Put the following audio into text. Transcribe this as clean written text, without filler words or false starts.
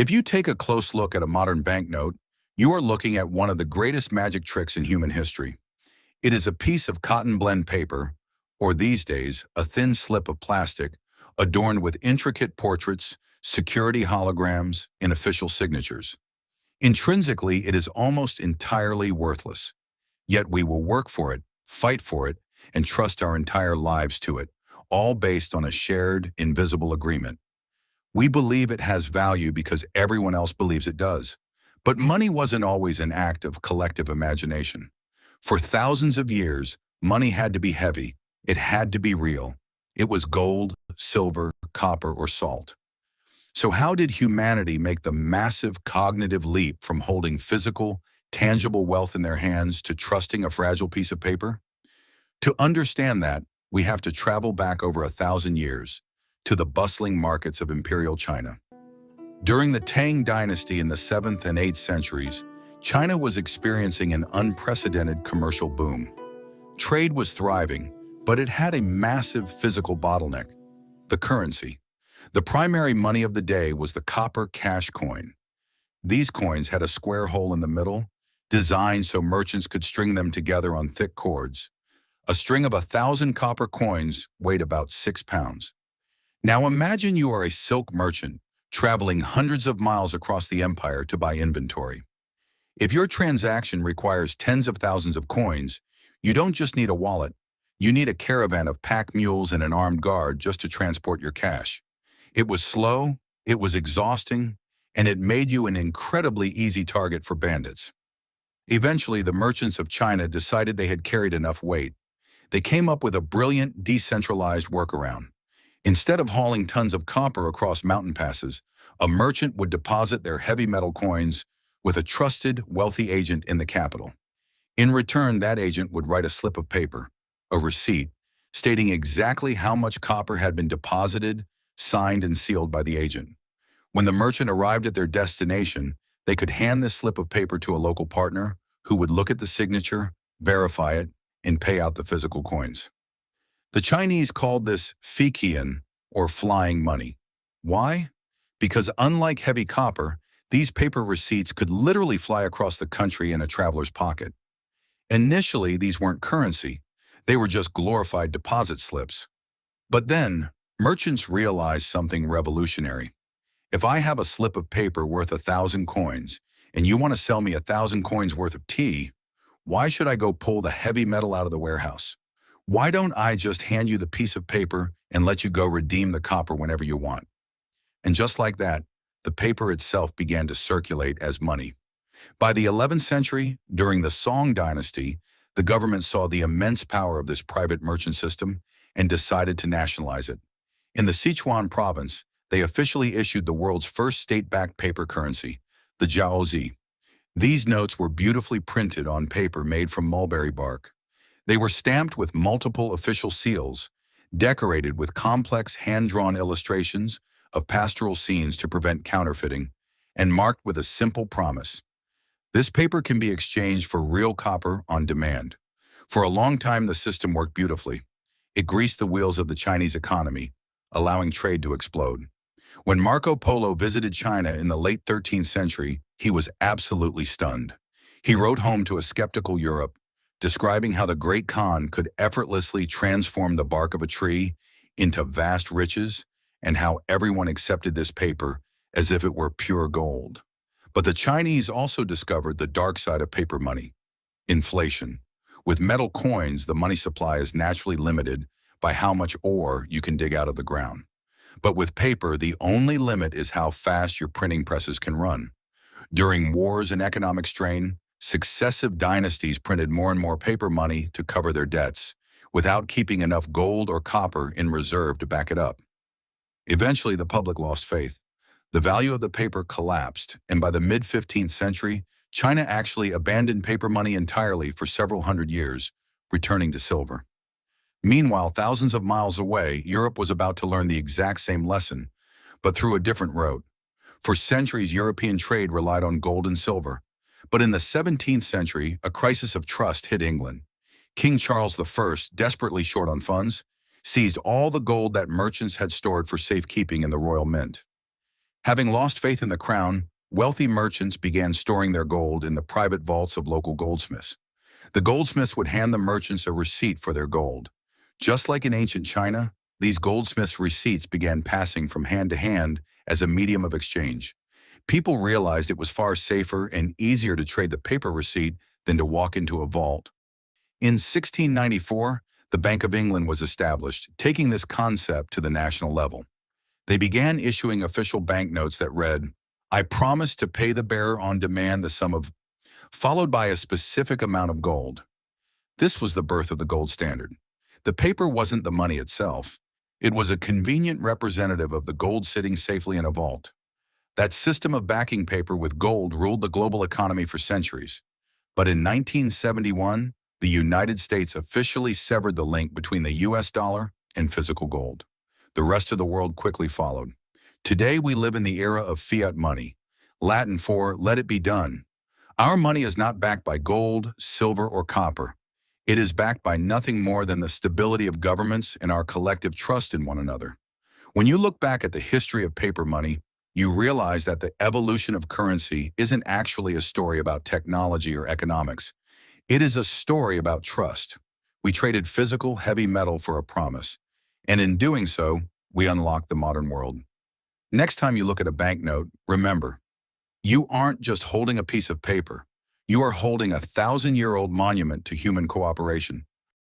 If you take a close look at a modern banknote, you are looking at one of the greatest magic tricks in human history. It is a piece of cotton blend paper, or these days, a thin slip of plastic, adorned with intricate portraits, security holograms, and official signatures. Intrinsically, it is almost entirely worthless. Yet we will work for it, fight for it, and trust our entire lives to it, all based on a shared, invisible agreement. We believe it has value because everyone else believes it does. But money wasn't always an act of collective imagination. For thousands of years, money had to be heavy. It had to be real. It was gold, silver, copper, or salt. So how did humanity make the massive cognitive leap from holding physical, tangible wealth in their hands to trusting a fragile piece of paper? To understand that, we have to travel back over 1,000 years to the bustling markets of imperial China. During the Tang dynasty in the 7th and 8th centuries, China was experiencing an unprecedented commercial boom. Trade was thriving, but it had a massive physical bottleneck: the currency. The primary money of the day was the copper cash coin. These coins had a square hole in the middle, designed so merchants could string them together on thick cords. A string of 1,000 copper coins weighed about 6 pounds. Now imagine you are a silk merchant traveling hundreds of miles across the empire to buy inventory. If your transaction requires tens of thousands of coins, you don't just need a wallet, you need a caravan of pack mules and an armed guard just to transport your cash. It was slow, it was exhausting, and it made you an incredibly easy target for bandits. Eventually, the merchants of China decided they had carried enough weight. They came up with a brilliant, decentralized workaround. Instead of hauling tons of copper across mountain passes, a merchant would deposit their heavy metal coins with a trusted, wealthy agent in the capital. In return, that agent would write a slip of paper, a receipt, stating exactly how much copper had been deposited, signed, and sealed by the agent. When the merchant arrived at their destination, they could hand this slip of paper to a local partner who would look at the signature, verify it, and pay out the physical coins. The Chinese called this fiqian, or flying money. Why? Because unlike heavy copper, these paper receipts could literally fly across the country in a traveler's pocket. Initially, these weren't currency. They were just glorified deposit slips. But then, merchants realized something revolutionary. If I have a slip of paper worth 1,000 coins, and you want to sell me 1,000 coins worth of tea, why should I go pull the heavy metal out of the warehouse? Why don't I just hand you the piece of paper and let you go redeem the copper whenever you want? And just like that, the paper itself began to circulate as money. By the 11th century, during the Song dynasty, the government saw the immense power of this private merchant system and decided to nationalize it. In the Sichuan province, they officially issued the world's first state-backed paper currency, the jiaozi. These notes were beautifully printed on paper made from mulberry bark. They were stamped with multiple official seals, decorated with complex hand-drawn illustrations of pastoral scenes to prevent counterfeiting, and marked with a simple promise: this paper can be exchanged for real copper on demand. For a long time, the system worked beautifully. It greased the wheels of the Chinese economy, allowing trade to explode. When Marco Polo visited China in the late 13th century, he was absolutely stunned. He wrote home to a skeptical Europe, describing how the Great Khan could effortlessly transform the bark of a tree into vast riches, and how everyone accepted this paper as if it were pure gold. But the Chinese also discovered the dark side of paper money: inflation. With metal coins, the money supply is naturally limited by how much ore you can dig out of the ground. But with paper, the only limit is how fast your printing presses can run. During wars and economic strain, successive dynasties printed more and more paper money to cover their debts, without keeping enough gold or copper in reserve to back it up. Eventually, the public lost faith. The value of the paper collapsed, and by the mid-15th century, China actually abandoned paper money entirely for several hundred years, returning to silver. Meanwhile, thousands of miles away, Europe was about to learn the exact same lesson, but through a different road. For centuries, European trade relied on gold and silver. But in the 17th century, a crisis of trust hit England. King Charles I, desperately short on funds, seized all the gold that merchants had stored for safekeeping in the royal mint. Having lost faith in the crown, wealthy merchants began storing their gold in the private vaults of local goldsmiths. The goldsmiths would hand the merchants a receipt for their gold. Just like in ancient China, these goldsmiths' receipts began passing from hand to hand as a medium of exchange. People realized it was far safer and easier to trade the paper receipt than to walk into a vault. In 1694, the Bank of England was established, taking this concept to the national level. They began issuing official banknotes that read, "I promise to pay the bearer on demand the sum of," followed by a specific amount of gold. This was the birth of the gold standard. The paper wasn't the money itself. It was a convenient representative of the gold sitting safely in a vault. That system of backing paper with gold ruled the global economy for centuries. But in 1971, the United States officially severed the link between the US dollar and physical gold. The rest of the world quickly followed. Today we live in the era of fiat money, Latin for "let it be done." Our money is not backed by gold, silver, or copper. It is backed by nothing more than the stability of governments and our collective trust in one another. When you look back at the history of paper money, you realize that the evolution of currency isn't actually a story about technology or economics. It is a story about trust. We traded physical, heavy metal for a promise, and in doing so, we unlocked the modern world. Next time you look at a banknote, remember, you aren't just holding a piece of paper. You are holding a 1,000-year-old monument to human cooperation.